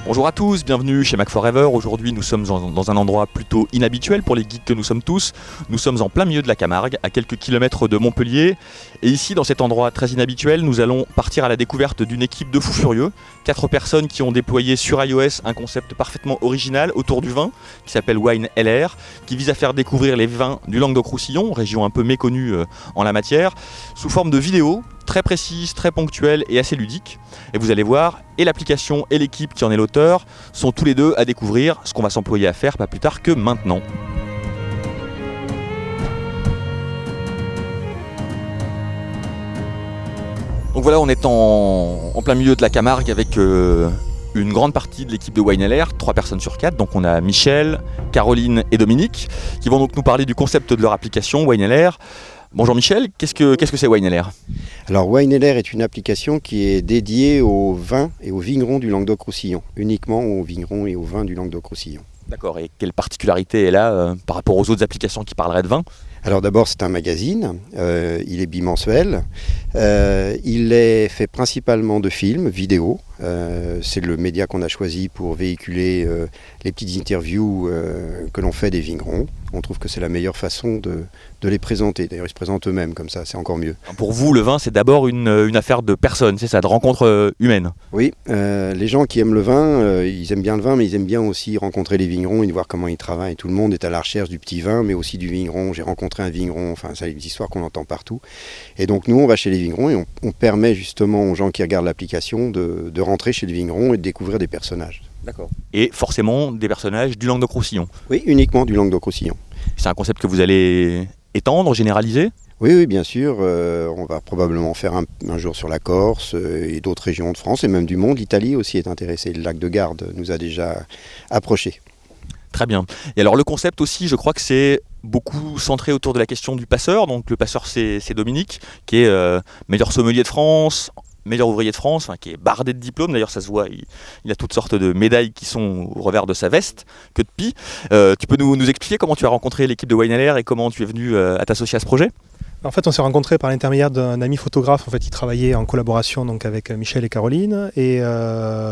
Bonjour à tous, bienvenue chez Mac Forever. Aujourd'hui nous sommes dans un endroit plutôt inhabituel pour les geeks que nous sommes tous. Nous sommes en plein milieu de la Camargue, à quelques kilomètres de Montpellier. Et ici, dans cet endroit très inhabituel, nous allons partir à la découverte d'une équipe de fous furieux. 4 personnes qui ont déployé sur iOS un concept parfaitement original autour du vin, qui s'appelle Wine LR, qui vise à faire découvrir les vins du Languedoc-Roussillon, région un peu méconnue en la matière, sous forme de vidéos très précises, très ponctuelles et assez ludiques. Et vous allez voir, et l'application et l'équipe qui en est l'auteur sont tous les deux à découvrir ce qu'on va s'employer à faire pas plus tard que maintenant. Donc voilà, on est en plein milieu de la Camargue avec une grande partie de l'équipe de Wine LR, 3 personnes sur 4. Donc on a Michel, Caroline et Dominique qui vont donc nous parler du concept de leur application Wine LR. Bonjour Michel, qu'est-ce que c'est Wine LR ? Alors Wine LR est une application qui est dédiée aux vins et aux vignerons du Languedoc-Roussillon, uniquement aux vignerons et aux vins du Languedoc-Roussillon. D'accord, et quelle particularité est là par rapport aux autres applications qui parleraient de vin ? Alors d'abord c'est un magazine, il est bimensuel, il est fait principalement de films, vidéos, c'est le média qu'on a choisi pour véhiculer les petites interviews que l'on fait des vignerons. On trouve que c'est la meilleure façon de les présenter. D'ailleurs, ils se présentent eux-mêmes, comme ça, c'est encore mieux. Pour vous, le vin, c'est d'abord une affaire de personnes, c'est ça, de rencontres humaines. Oui, les gens qui aiment le vin, ils aiment bien le vin, mais ils aiment bien aussi rencontrer les vignerons et voir comment ils travaillent. Tout le monde est à la recherche du petit vin, mais aussi du vigneron. J'ai rencontré un vigneron, enfin, c'est une histoire qu'on entend partout. Et donc, nous, on va chez les vignerons et on permet justement aux gens qui regardent l'application de rentrer chez les vignerons et de découvrir des personnages. D'accord. Et forcément des personnages du Languedoc-Roussillon. Oui, uniquement du Languedoc-Roussillon. C'est un concept que vous allez étendre, généraliser ? Oui, bien sûr. On va probablement faire un jour sur la Corse et d'autres régions de France et même du monde. L'Italie aussi est intéressée. Le lac de Garde nous a déjà approchés. Très bien. Et alors le concept aussi, je crois que c'est beaucoup centré autour de la question du passeur. Donc le passeur, c'est Dominique, qui est meilleur sommelier de France, meilleur ouvrier de France, qui est bardé de diplômes. D'ailleurs, ça se voit, il a toutes sortes de médailles qui sont au revers de sa veste, que de pis. Tu peux nous expliquer comment tu as rencontré l'équipe de Wine LR et comment tu es venu à t'associer à ce projet ? En fait, on s'est rencontrés par l'intermédiaire d'un ami photographe qui travaillait en collaboration donc, avec Michel et Caroline. Et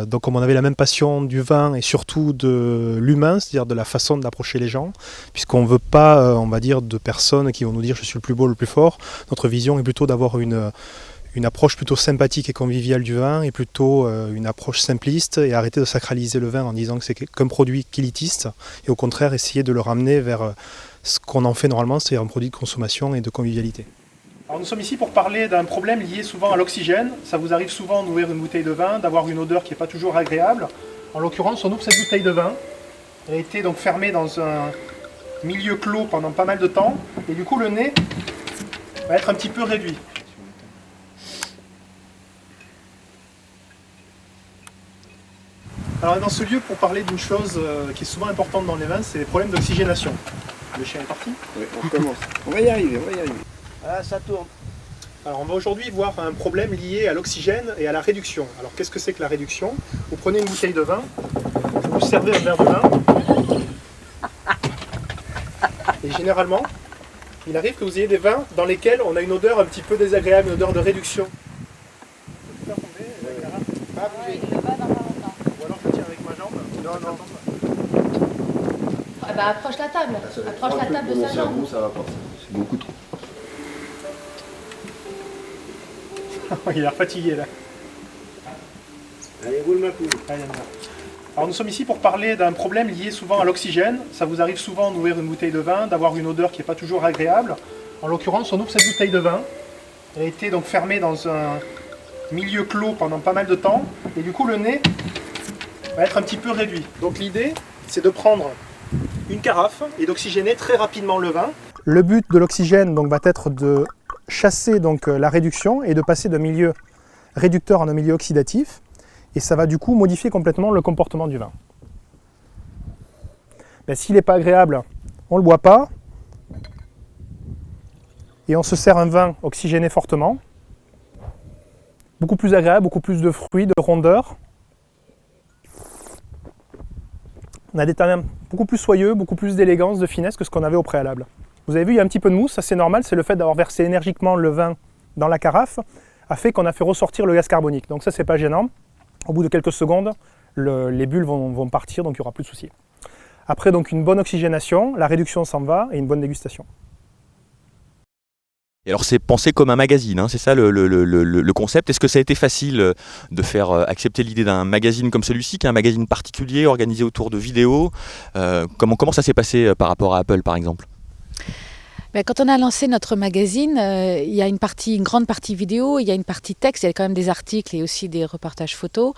donc, comme on avait la même passion du vin et surtout de l'humain, c'est-à-dire de la façon d'approcher les gens, puisqu'on ne veut pas, on va dire, de personnes qui vont nous dire « je suis le plus beau, le plus fort ». Notre vision est plutôt d'avoir une approche plutôt sympathique et conviviale du vin et plutôt une approche simpliste et arrêter de sacraliser le vin en disant que c'est qu'un produit élitiste et au contraire essayer de le ramener vers ce qu'on en fait normalement, c'est-à-dire un produit de consommation et de convivialité. Alors nous sommes ici pour parler d'un problème lié souvent à l'oxygène. Ça vous arrive souvent d'ouvrir une bouteille de vin, d'avoir une odeur qui n'est pas toujours agréable. En l'occurrence, on ouvre cette bouteille de vin. Elle a été donc fermée dans un milieu clos pendant pas mal de temps et du coup le nez va être un petit peu réduit. Alors dans ce lieu pour parler d'une chose qui est souvent importante dans les vins, c'est les problèmes d'oxygénation. Le chien est parti ? Oui, on commence. On va y arriver. Ah, ça tourne. Alors on va aujourd'hui voir un problème lié à l'oxygène et à la réduction. Alors qu'est-ce que c'est que la réduction ? Vous prenez une bouteille de vin, vous servez un verre de vin, et généralement, il arrive que vous ayez des vins dans lesquels on a une odeur un petit peu désagréable, une odeur de réduction. Bah approche la table, approche la table de sa jambe. Ça va pas, c'est beaucoup trop. Il a l'air fatigué là. Allez, roule ma poule. Alors nous sommes ici pour parler d'un problème lié souvent à l'oxygène. Ça vous arrive souvent d'ouvrir une bouteille de vin, d'avoir une odeur qui n'est pas toujours agréable. En l'occurrence, on ouvre cette bouteille de vin. Elle a été donc fermée dans un milieu clos pendant pas mal de temps. Et du coup, le nez va être un petit peu réduit. Donc l'idée, c'est de prendre une carafe et d'oxygéner très rapidement le vin. Le but de l'oxygène donc, va être de chasser donc, la réduction et de passer d'un milieu réducteur en un milieu oxydatif. Et ça va du coup modifier complètement le comportement du vin. Ben, s'il n'est pas agréable, on ne le boit pas. Et on se sert un vin oxygéné fortement. Beaucoup plus agréable, beaucoup plus de fruits, de rondeur. On a des tanins beaucoup plus soyeux, beaucoup plus d'élégance, de finesse que ce qu'on avait au préalable. Vous avez vu, il y a un petit peu de mousse, ça c'est normal, c'est le fait d'avoir versé énergiquement le vin dans la carafe a fait qu'on a fait ressortir le gaz carbonique. Donc ça c'est pas gênant. Au bout de quelques secondes, les bulles vont partir, donc il n'y aura plus de soucis. Après, donc une bonne oxygénation, la réduction s'en va et une bonne dégustation. Et alors c'est pensé comme un magazine, hein, c'est ça le concept. Est-ce que ça a été facile de faire accepter l'idée d'un magazine comme celui-ci, qui est un magazine particulier, organisé autour de vidéos comment ça s'est passé par rapport à Apple par exemple ? Quand on a lancé notre magazine, il y a une grande partie vidéo, il y a une partie texte, il y a quand même des articles et aussi des reportages photos.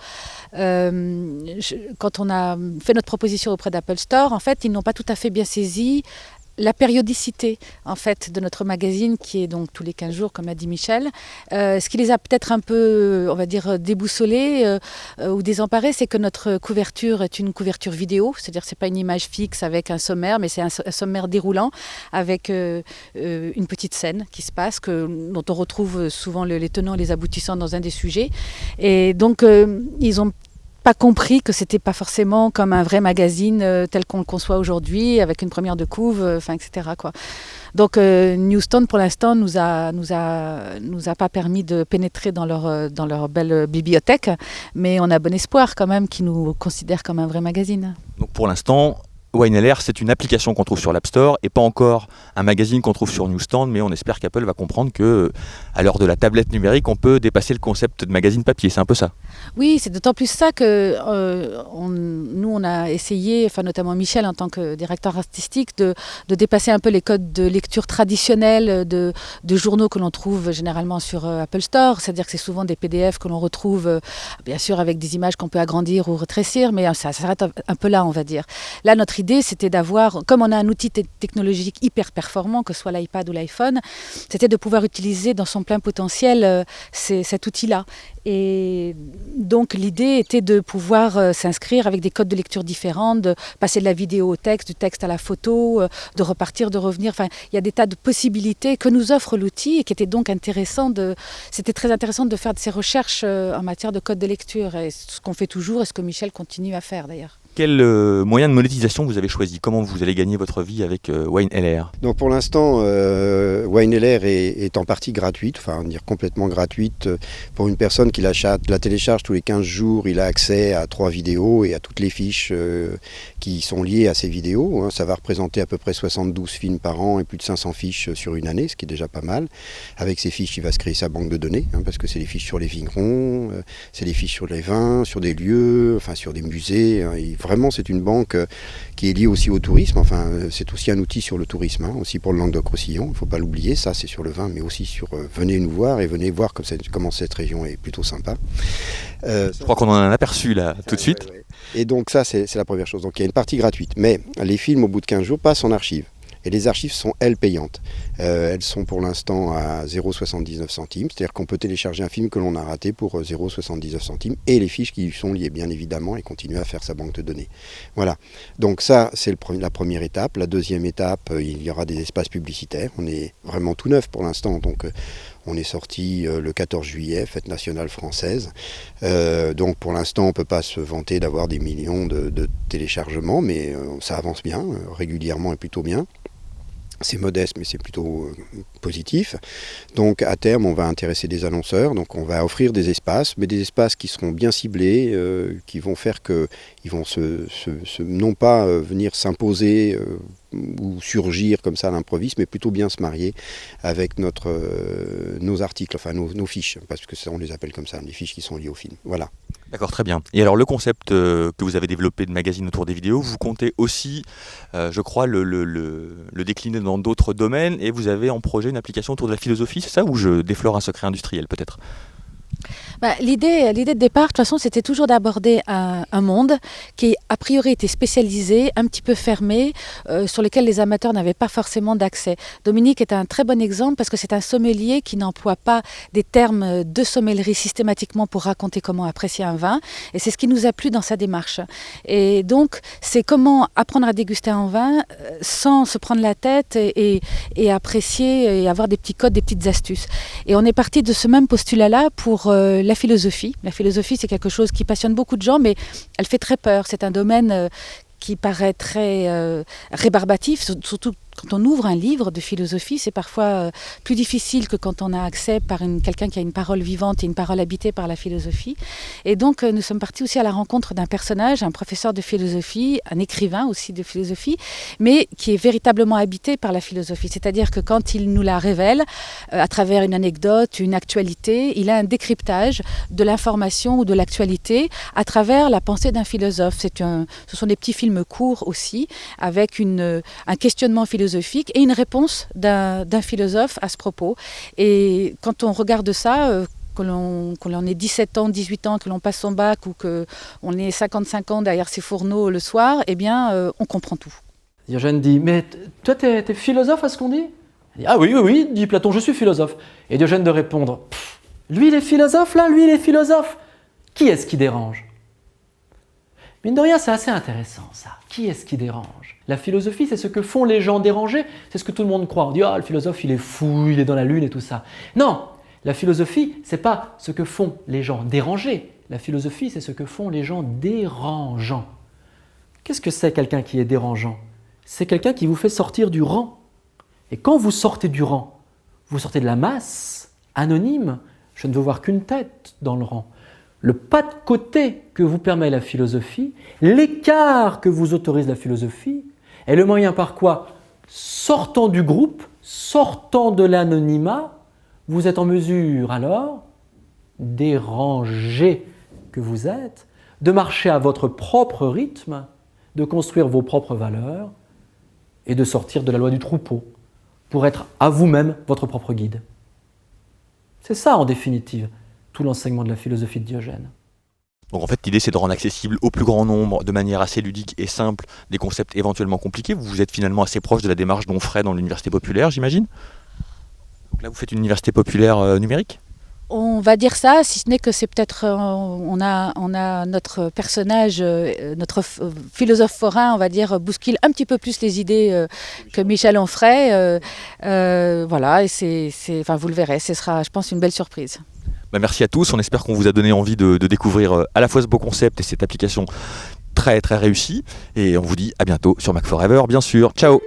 Quand on a fait notre proposition auprès d'Apple Store, en fait, ils n'ont pas tout à fait bien saisi la périodicité en fait de notre magazine qui est donc tous les 15 jours comme l'a dit Michel. Ce qui les a peut-être un peu, on va dire, déboussolés ou désemparés, c'est que notre couverture est une couverture vidéo, c'est-à-dire que c'est pas une image fixe avec un sommaire, mais c'est un sommaire déroulant avec une petite scène qui se passe, dont on retrouve souvent les tenants et les aboutissants dans un des sujets. Et donc ils ont pas compris que c'était pas forcément comme un vrai magazine tel qu'on le conçoit aujourd'hui, avec une première de couve, etc. quoi. Donc Newsstand pour l'instant nous a pas permis de pénétrer dans leur belle bibliothèque, mais on a bon espoir quand même qu'ils nous considèrent comme un vrai magazine. Donc pour l'instant, WineLR, c'est une application qu'on trouve sur l'App Store et pas encore un magazine qu'on trouve sur Newsstand, mais on espère qu'Apple va comprendre que, à l'heure de la tablette numérique, on peut dépasser le concept de magazine papier. C'est un peu ça. Oui, c'est d'autant plus ça que nous, on a essayé, enfin notamment Michel en tant que directeur artistique, de dépasser un peu les codes de lecture traditionnels de journaux que l'on trouve généralement sur Apple Store. C'est-à-dire que c'est souvent des PDF que l'on retrouve, bien sûr, avec des images qu'on peut agrandir ou rétrécir, mais ça s'arrête un peu là, on va dire. Là, notre idée, c'était d'avoir, comme on a un outil technologique hyper performant, que ce soit l'iPad ou l'iPhone, c'était de pouvoir utiliser dans son plein potentiel cet outil-là. Et donc l'idée était de pouvoir s'inscrire avec des codes de lecture différents, de passer de la vidéo au texte, du texte à la photo, de repartir, de revenir. Enfin, il y a des tas de possibilités que nous offre l'outil et qui était donc intéressant. C'était très intéressant de faire de ces recherches en matière de code de lecture, et ce qu'on fait toujours et ce que Michel continue à faire d'ailleurs. Quel moyen de monétisation vous avez choisi ? Comment vous allez gagner votre vie avec WineLR ? Donc pour l'instant, WineLR est en partie gratuite, enfin dire complètement gratuite. Pour une personne qui la télécharge tous les 15 jours, il a accès à 3 vidéos et à toutes les fiches qui sont liées à ces vidéos. Ça va représenter à peu près 72 films par an et plus de 500 fiches sur une année, ce qui est déjà pas mal. Avec ces fiches, il va se créer sa banque de données, parce que c'est des fiches sur les vignerons, c'est des fiches sur les vins, sur des lieux, enfin sur des musées. Vraiment, c'est une banque qui est liée aussi au tourisme. Enfin, c'est aussi un outil sur le tourisme, aussi pour le Languedoc-Roussillon. Il ne faut pas l'oublier, ça c'est sur le vin, mais aussi sur venez nous voir et venez voir comment cette région est plutôt sympa. Je crois qu'on en a un aperçu là tout de suite. Ouais. Et donc ça, c'est la première chose. Donc il y a une partie gratuite, mais les films au bout de 15 jours passent en archive. Et les archives sont, elles, payantes. Elles sont pour l'instant à 0,79 centimes, c'est-à-dire qu'on peut télécharger un film que l'on a raté pour 0,79 centimes et les fiches qui y sont liées, bien évidemment, et continuer à faire sa banque de données. Voilà. Donc ça, c'est la première étape. La deuxième étape, il y aura des espaces publicitaires. On est vraiment tout neuf pour l'instant, donc on est sorti le 14 juillet, fête nationale française. Donc pour l'instant, on ne peut pas se vanter d'avoir des millions de téléchargements, mais ça avance bien, régulièrement et plutôt bien. C'est modeste, mais c'est plutôt positif. Donc à terme, on va intéresser des annonceurs. Donc on va offrir des espaces, mais des espaces qui seront bien ciblés, qui vont faire qu'ils vont non pas venir s'imposer ou surgir comme ça à l'improviste, mais plutôt bien se marier avec nos articles, enfin nos fiches, parce que ça, on les appelle comme ça, les fiches qui sont liées au film. Voilà. D'accord, très bien. Et alors le concept que vous avez développé de magazine autour des vidéos, vous comptez aussi, je crois, le décliner dans d'autres domaines, et vous avez en projet une application autour de la philosophie, c'est ça, ou je déflore un secret industriel peut-être ? L'idée de départ, de toute façon, c'était toujours d'aborder un monde qui, a priori, était spécialisé, un petit peu fermé, sur lequel les amateurs n'avaient pas forcément d'accès. Dominique est un très bon exemple parce que c'est un sommelier qui n'emploie pas des termes de sommellerie systématiquement pour raconter comment apprécier un vin. Et c'est ce qui nous a plu dans sa démarche. Et donc, c'est comment apprendre à déguster un vin sans se prendre la tête et apprécier et avoir des petits codes, des petites astuces. Et on est parti de ce même postulat-là pour la philosophie. La philosophie, c'est quelque chose qui passionne beaucoup de gens, mais elle fait très peur. C'est un domaine qui paraît très rébarbatif, surtout quand on ouvre un livre de philosophie, c'est parfois plus difficile que quand on a accès par quelqu'un qui a une parole vivante et une parole habitée par la philosophie. Et donc, nous sommes partis aussi à la rencontre d'un personnage, un professeur de philosophie, un écrivain aussi de philosophie, mais qui est véritablement habité par la philosophie. C'est-à-dire que quand il nous la révèle, à travers une anecdote, une actualité, il a un décryptage de l'information ou de l'actualité à travers la pensée d'un philosophe. Ce sont des petits films courts aussi, avec un questionnement philosophique et une réponse d'un philosophe à ce propos. Et quand on regarde ça, que l'on ait 17 ans, 18 ans, que l'on passe son bac ou qu'on ait 55 ans derrière ses fourneaux le soir, eh bien, on comprend tout. Diogène dit, mais toi, t'es philosophe à ce qu'on dit? Il dit, ah oui, dit Platon, je suis philosophe. Et Diogène de répondre, lui il est philosophe là, lui il est philosophe. Qui est-ce qui dérange? Mine de rien, c'est assez intéressant ça. Qui est-ce qui dérange? La philosophie, c'est ce que font les gens dérangés. C'est ce que tout le monde croit. On dit, le philosophe, il est fou, il est dans la lune et tout ça. Non, la philosophie, c'est pas ce que font les gens dérangés. La philosophie, c'est ce que font les gens dérangeants. Qu'est-ce que c'est quelqu'un qui est dérangeant? C'est quelqu'un qui vous fait sortir du rang. Et quand vous sortez du rang, vous sortez de la masse, anonyme, je ne veux voir qu'une tête dans le rang. Le pas de côté que vous permet la philosophie, l'écart que vous autorise la philosophie, est le moyen par quoi, sortant du groupe, sortant de l'anonymat, vous êtes en mesure alors, dérangé que vous êtes, de marcher à votre propre rythme, de construire vos propres valeurs et de sortir de la loi du troupeau pour être à vous-même votre propre guide. C'est ça en définitive, tout l'enseignement de la philosophie de Diogène. Donc en fait, l'idée c'est de rendre accessible au plus grand nombre, de manière assez ludique et simple, des concepts éventuellement compliqués. Vous êtes finalement assez proche de la démarche d'Onfray dans l'université populaire, j'imagine. Donc là, vous faites une université populaire numérique ? On va dire ça, si ce n'est que c'est peut-être, on a notre personnage, notre philosophe forain, on va dire, bouscule un petit peu plus les idées que Michel Onfray. Voilà, et enfin, vous le verrez, ce sera, je pense, une belle surprise. Merci à tous, on espère qu'on vous a donné envie de découvrir à la fois ce beau concept et cette application très très réussie. Et on vous dit à bientôt sur Mac4Ever, bien sûr. Ciao!